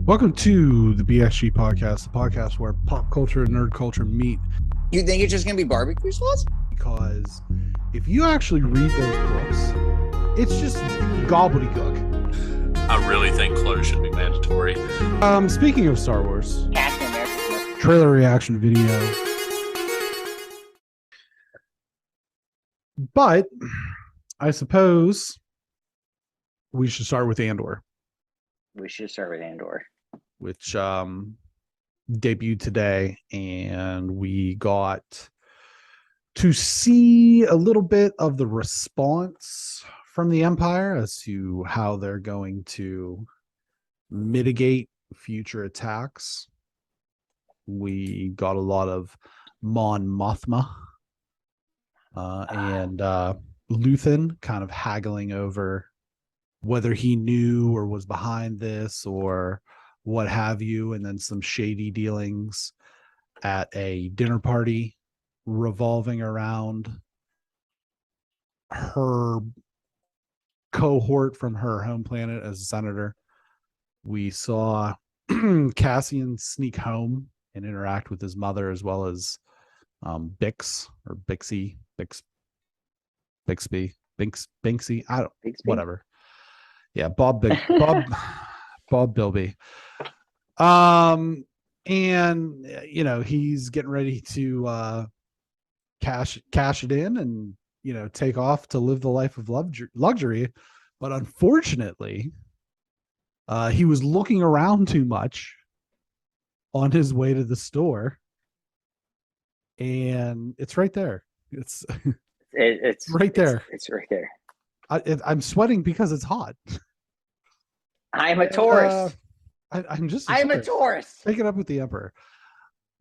Welcome to the BXG Podcast, the podcast where pop culture and nerd culture meet. You think it's just going to be barbecue sauce? Because if you actually read those books, it's just gobbledygook. I really think clothes should be mandatory. Speaking of Star Wars, Captain America. trailer reaction video. But I suppose we should start with Andor, We should start with Andor. which debuted today, and we got to see a little bit of the response from the Empire as to how they're going to mitigate future attacks. We got a lot of Mon Mothma and Luthen kind of haggling over whether he knew or was behind this or what have you, and then some shady dealings at a dinner party revolving around her cohort from her home planet as a senator. We saw Cassian sneak home and interact with his mother, as well as Bix or Bixby, Bixby, Binksy, I don't, Bixby? whatever. Yeah, Bob Bilby. And you know, he's getting ready to cash it in and, you know, take off to live the life of luxury. But unfortunately, he was looking around too much on his way to the store, and it's right there. It's right there. It's right there. I'm sweating because it's hot. I'm a tourist. I'm a tourist. Take it up with the Emperor.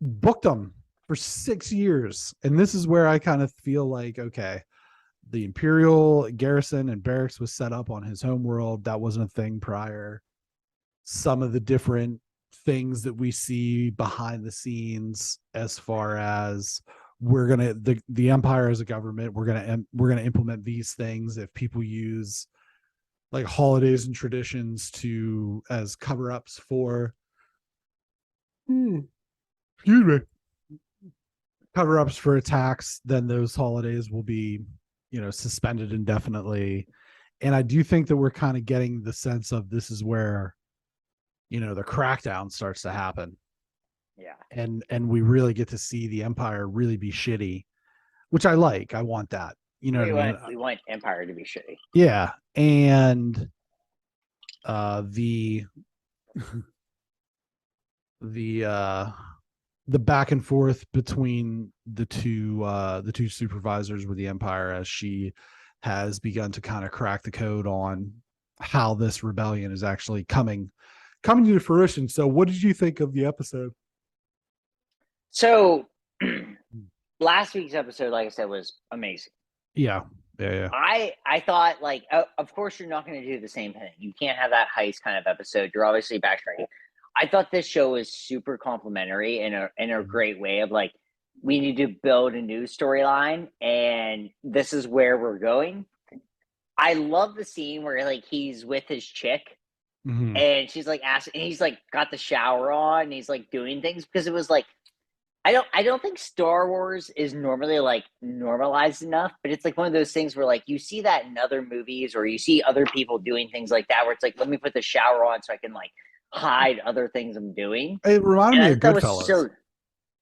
Booked him for 6 years, and this is where I kind of feel like, okay, the Imperial garrison and barracks was set up on his home world. That wasn't a thing prior. Some of the different things that we see behind the scenes, as far as the Empire as a government, we're gonna implement these things if people use like holidays and traditions as cover-ups for cover-ups for attacks, then those holidays will be, you know, suspended indefinitely. And I do think that we're kind of getting the sense of this is where, you know, the crackdown starts to happen. Yeah. And we really get to see the Empire really be shitty, which I like. I want that. You know what I mean? We want Empire to be shitty. Yeah. And the back and forth between the two supervisors with the Empire, as she has begun to kind of crack the code on how this rebellion is actually coming to fruition. So what did you think of the episode? So last week's episode, like I said, was amazing. Yeah. I thought, like, of course you're not going to do the same thing. You can't have that heist kind of episode. You're obviously backtracking. I thought this show was super complimentary in a great way of, like, we need to build a new storyline, and this is where we're going. I love the scene where, like, he's with his chick, and she's like asking, and he's like got the shower on, and he's like doing things, because it was like, I don't think Star Wars is normally like normalized enough, but it's like one of those things where, like, you see that in other movies, or you see other people doing things like that, where it's like, let me put the shower on so I can, like, hide other things I'm doing. It reminded me of Goodfellas.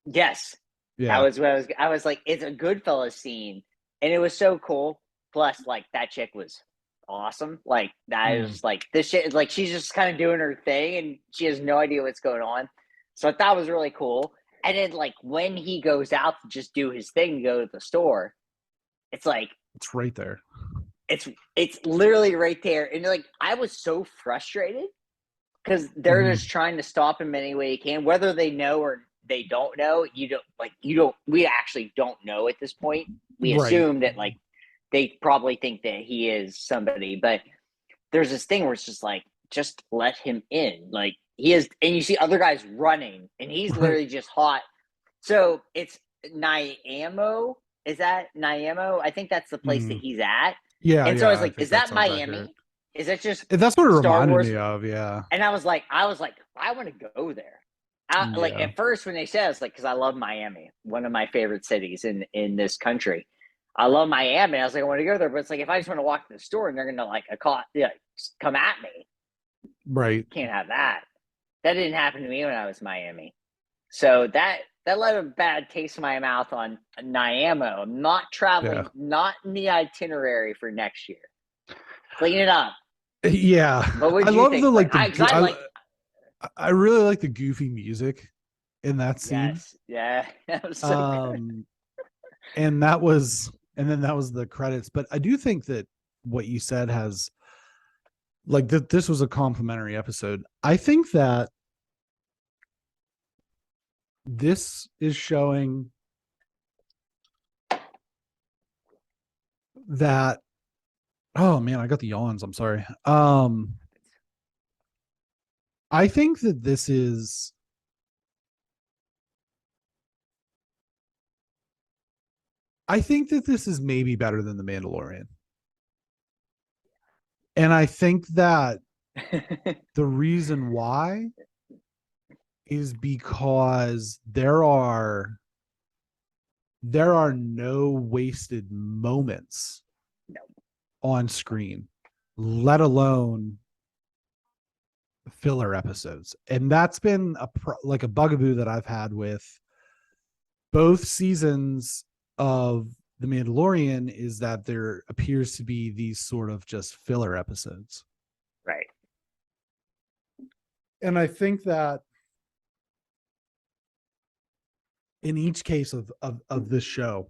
Yes. Yeah. That was what I was like, it's a Goodfellas scene, and it was so cool. Plus, like, that chick was awesome. Like, that is like, this shit is like, she's just kind of doing her thing, and she has no idea what's going on. So I thought it was really cool. And then, like, when he goes out to just do his thing to go to the store, it's like, it's right there. It's literally right there. And, like, I was so frustrated because they're just trying to stop him any way you can, whether they know or they don't know. We actually don't know at this point. We assume that, like, they probably think that he is somebody, but there's this thing where it's just like, just let him in. Like, he is, and you see other guys running, and he's literally just hot. So it's Niamo. Is that Niamo? I think that's the place that he's at. Yeah. And so I was like, is that Miami? Accurate. is that just That's what it Star reminded Wars? me of. Yeah. And I was like, I want to go there. Like Yeah. at first when they said, it's like, because I love Miami, one of my favorite cities in this country. I love Miami. I was like, I want to go there, but it's like if I just want to walk to the store and they're gonna like come at me, Right. can't have that. That didn't happen to me when I was in Miami. So that left a bad taste in my mouth on Niamo. I'm not traveling, not in the itinerary for next year. Clean it up. Yeah. What would I you love think? the like I really like the goofy music in that scene. Yes, yeah, that was so good. And that was the credits. But I do think that what you said has like this was a complimentary episode. I think that this is showing that, oh man, I got the yawns. I'm sorry. I think that this is maybe better than The Mandalorian. And I think that the reason why is because there are no wasted moments on screen, let alone filler episodes. And that's been a bugaboo that I've had with both seasons of The Mandalorian, is that there appears to be these sort of just filler episodes. Right. And I think that in each case of this show,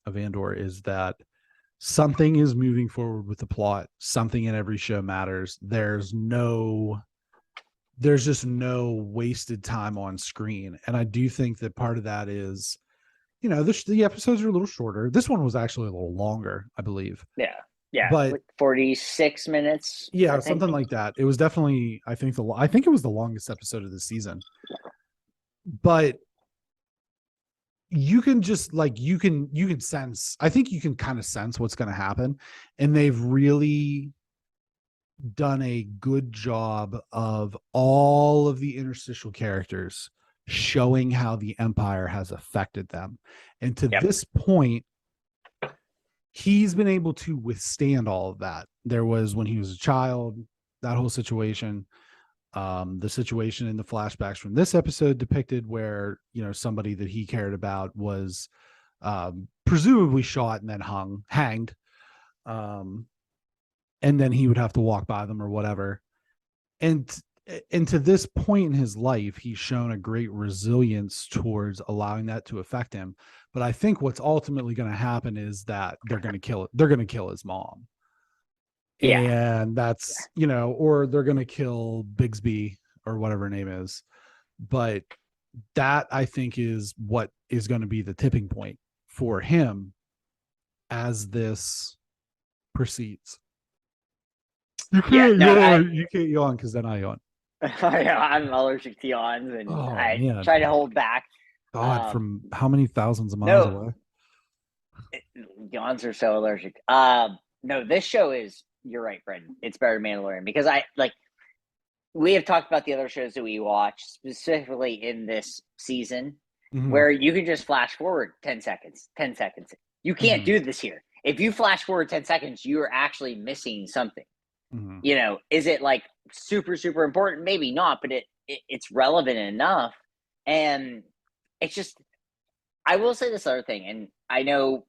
of Andor, is that something is moving forward with the plot. Something in every show matters. There's just no wasted time on screen. And I do think that part of that is, the episodes are a little shorter. This one was actually a little longer, I believe. Yeah, but like 46 minutes. Yeah, something like that. It was definitely, I think it was the longest episode of the season. But you can just you can sense, I think you can kind of sense what's going to happen. And they've really done a good job of all of the interstitial characters showing how the Empire has affected them. And to this point, he's been able to withstand all of that. There was when he was a child, that whole situation. The situation in the flashbacks from this episode depicted where, somebody that he cared about was presumably shot and then hanged. And then he would have to walk by them or whatever. And to this point in his life, he's shown a great resilience towards allowing that to affect him. But I think what's ultimately going to happen is that they're going to kill his mom. Yeah. And that's, or they're going to kill Bigsby or whatever her name is. But that, I think, is what is going to be the tipping point for him as this proceeds. You can't yawn because then I yawn. I'm allergic to yawns, and I try to hold back. God, from how many thousands of miles away? Yawns are so allergic. No, this show is, you're right, Brendan. It's better than Mandalorian because we have talked about the other shows that we watch, specifically in this season, where you can just flash forward 10 seconds. You can't do this here. If you flash forward 10 seconds, you are actually missing something. Is it super, super important? Maybe not, but it's relevant enough. And it's just, I will say this other thing, and I know,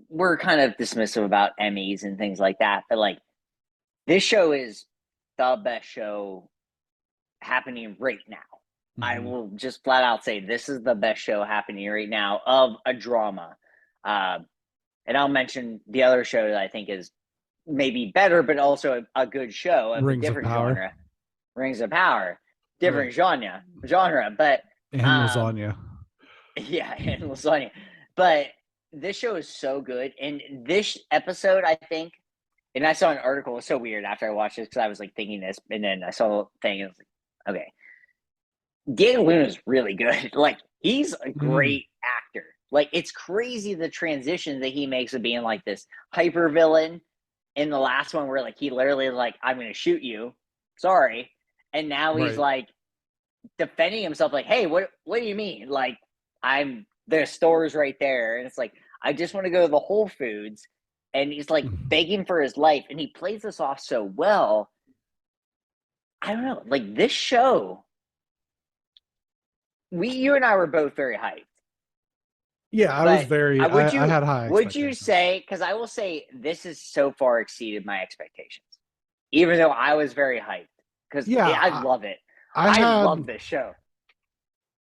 we're kind of dismissive about Emmys and things like that, but this show is the best show happening right now. I will just flat out say this is the best show happening right now of a drama. And I'll mention the other show that I think is maybe better, but also a good show of a different genre. Rings of Power, different genre, but and lasagna. Yeah, and lasagna. But this show is so good, and this episode, I think, and I saw an article. It was so weird after I watched this because I was thinking this, and then I saw the thing, and I was like, okay, Diego Luna is really good. He's a great actor. It's crazy the transition that he makes of being this hyper villain in the last one where like he literally like, I'm gonna shoot you. Sorry. And now he's Right. like defending himself, like, hey, what do you mean? Like, there's stores right there. And it's like, I just want to go to the Whole Foods. And he's like begging for his life. And he plays this off so well. I don't know. Like this show, you and I were both very hyped. Yeah, I was very. I had high. Would you say? Because I will say this has so far exceeded my expectations, even though I was very hyped. Because I love it. I love this show.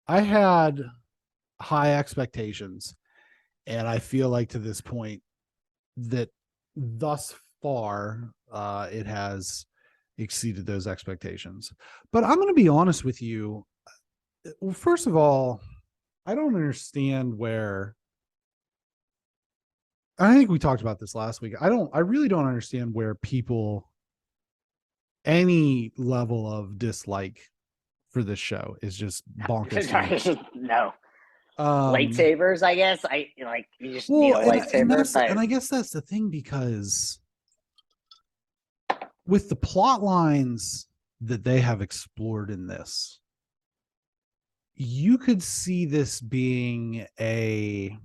I had high expectations, and I feel like to this point that thus far it has exceeded those expectations. But I'm going to be honest with you. Well, first of all, I don't understand where. I think we talked about this last week. I really don't understand where people any level of dislike for this show is just bonkers. No. Lightsabers, I guess. You just need a lightsaber. And I guess that's the thing, because with the plot lines that they have explored in this, you could see this being a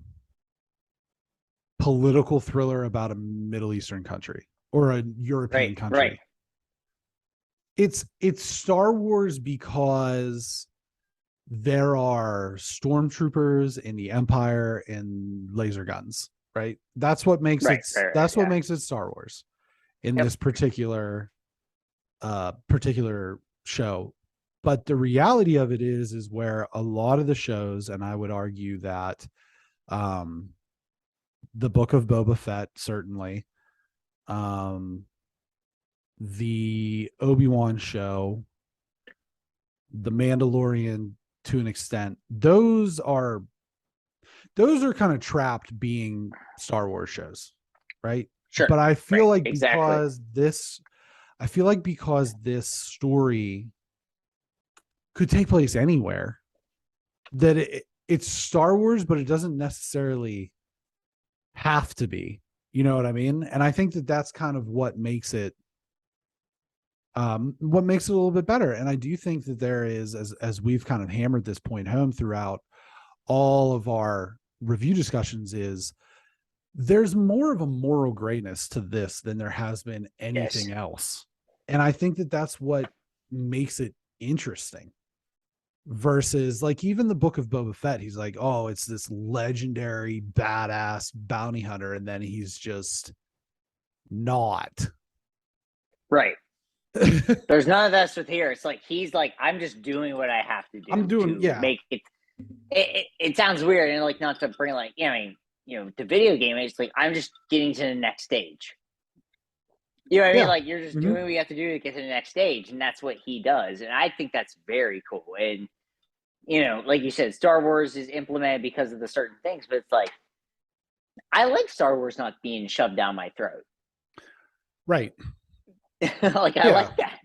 political thriller about a Middle Eastern country or a European country. Right. It's Star Wars because there are stormtroopers in the Empire and laser guns, right? That's what makes what makes it Star Wars in this particular show. But the reality of it is where a lot of the shows, and I would argue that the Book of Boba Fett, certainly, the Obi-Wan show, the Mandalorian, to an extent, those are kind of trapped being Star Wars shows, right? Sure. But I feel like because this story could take place anywhere, that it's Star Wars, but it doesn't necessarily have to be. You know what I mean? And I think that that's kind of what makes it a little bit better. And I do think that there is, as we've kind of hammered this point home throughout all of our review discussions, is there's more of a moral grayness to this than there has been anything else. And I think that that's what makes it interesting. Versus like even the Book of Boba Fett, he's like, oh, it's this legendary badass bounty hunter, and then he's just not. Right. There's none of that with here. It's like he's like, I'm just doing what I have to do. I'm doing make it. It sounds weird, and like not to bring like the video game. It's like I'm just getting to the next stage. You know what I mean? Like you're just doing what you have to do to get to the next stage, and that's what he does. And I think that's very cool. And like you said, Star Wars is implemented because of the certain things, but it's like I like Star Wars not being shoved down my throat. Right. I like that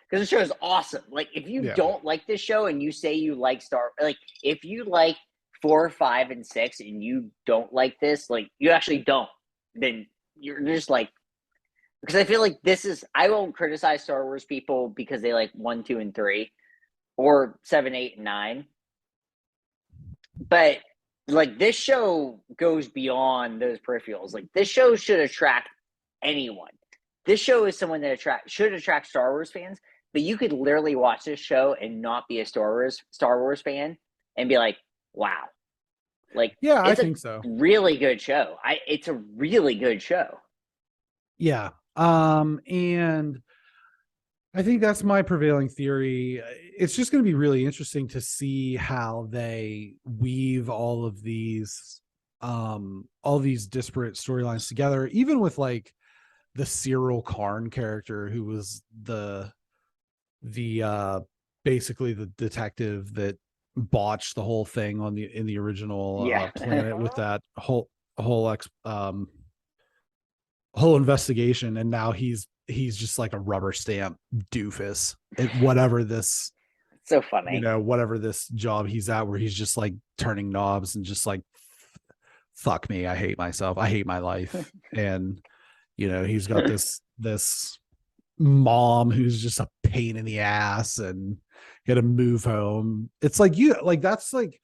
because the show is awesome. Like if you don't like this show and you say you like if you like 4, 5, and 6 and you don't like this, like you actually don't, then you're just like. Because I feel like I won't criticize Star Wars people because they like 1, 2, and 3, or 7, 8, and 9. But like this show goes beyond those peripherals. Like this show should attract anyone. This show is someone that should attract Star Wars fans. But you could literally watch this show and not be a Star Wars fan and be like, wow. Like I think so. Really good show. It's a really good show. Yeah. And I think that's my prevailing theory. It's just going to be really interesting to see how they weave all these disparate storylines together, even with like the Cyril Karn character, who was the basically the detective that botched the whole thing in the original planet with that whole investigation, and now he's just like a rubber stamp doofus at whatever this so funny whatever this job he's at, where he's just like turning knobs and just like, fuck me, I hate myself, I hate my life. And He's got this mom who's just a pain in the ass and got to move home. It's like that's like,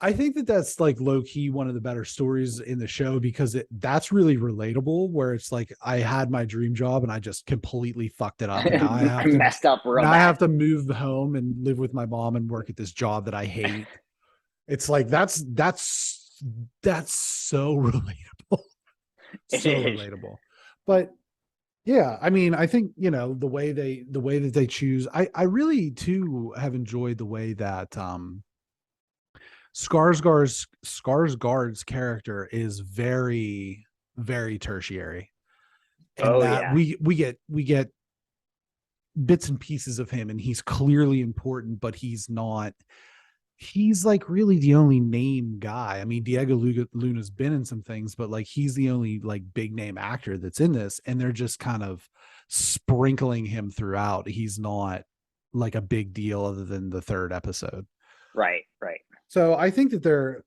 I think that's like low key one of the better stories in the show, because that's really relatable, where it's like, I had my dream job and I just completely fucked it up. And now I have to messed up real now bad. I have to move home and live with my mom and work at this job that I hate. It's like, that's so relatable. So relatable. But yeah, I mean, I think, the way that they choose, I really too have enjoyed the way that Skarsgård's character is very, very tertiary. And we get bits and pieces of him, and he's clearly important, but he's like really the only name guy. I mean, Diego Luna's been in some things, but like, he's the only like big name actor that's in this, and they're just kind of sprinkling him throughout. He's not like a big deal other than the third episode. Right. So I think that they're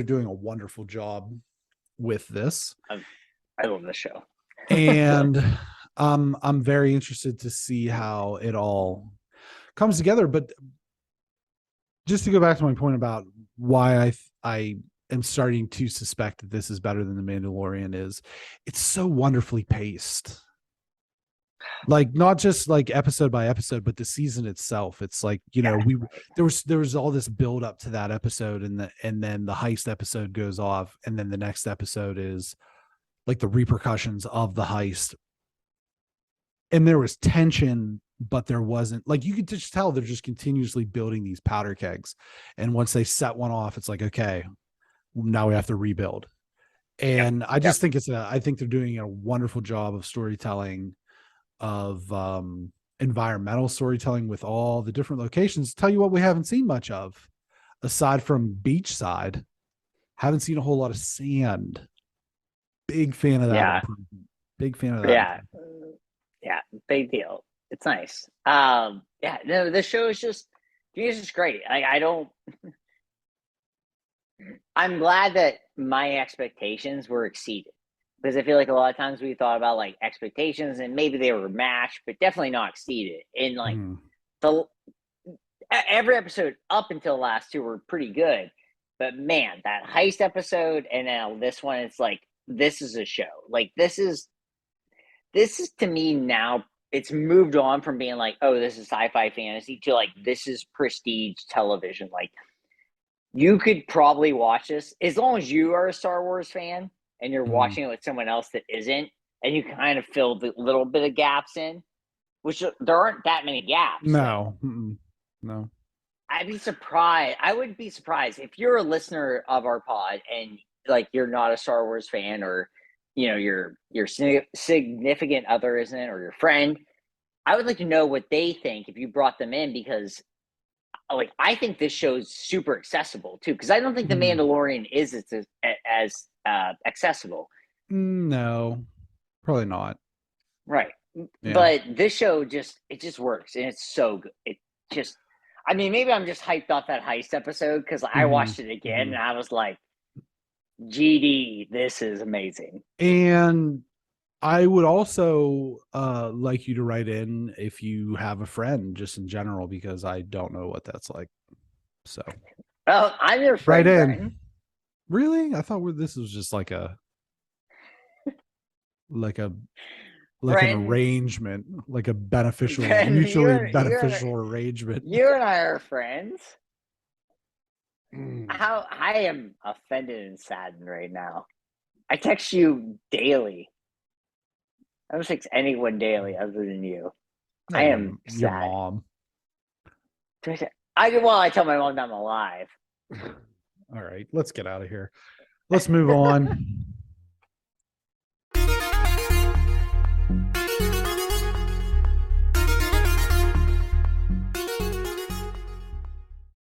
doing a wonderful job with this. I love the show. And I'm very interested to see how it all comes together. But just to go back to my point about why I am starting to suspect that this is better than The Mandalorian, is it's so wonderfully paced. Like, not just like episode by episode, but the season itself. It's like, there was all this build up to that episode, and then the heist episode goes off, and then the next episode is like the repercussions of the heist. And there was tension, but there wasn't, like, you could just tell they're just continuously building these powder kegs. And once they set one off, it's like, okay, now we have to rebuild. And I just think I think they're doing a wonderful job of storytelling, of environmental storytelling with all the different locations. Tell you what, we haven't seen much of, aside from beachside. Haven't seen a whole lot of sand. Big fan of that. Big fan of that. Yeah, big deal. It's nice. This show is just great. I'm glad that my expectations were exceeded, because I feel like a lot of times we thought about like expectations and maybe they were matched, but definitely not exceeded. And like every episode up until the last two were pretty good, but man, that heist episode and now this one, it's like, this is a show. Like, this is to me now, it's moved on from being like, oh, this is sci-fi fantasy, to like, this is prestige television. Like, you could probably watch this as long as you are a Star Wars fan and you're watching it with someone else that isn't, and you kind of fill the little bit of gaps in, which there aren't that many gaps. No. I would be surprised if you're a listener of our pod and like, you're not a Star Wars fan, or your significant other isn't, or your friend. I would like to know what they think if you brought them in, because like, I think this show's super accessible too, because I don't think The Mandalorian is as accessible. No, probably not. Right. Yeah. But this show just works, and it's so good. It just, I mean, maybe I'm just hyped off that heist episode, because I watched it again and I was like, GD, this is amazing. And I would also like you to write in if you have a friend, just in general, because I don't know what that's like. So, well, I'm your friend. Write in. Brian. Really? I thought this was just like an arrangement, like a beneficial, mutually beneficial arrangement. You and I are friends. How I am offended and saddened right now. I text you daily. I don't text anyone daily other than you. I am sad. Your mom. I tell my mom I'm alive. All right, let's get out of here. Let's move on.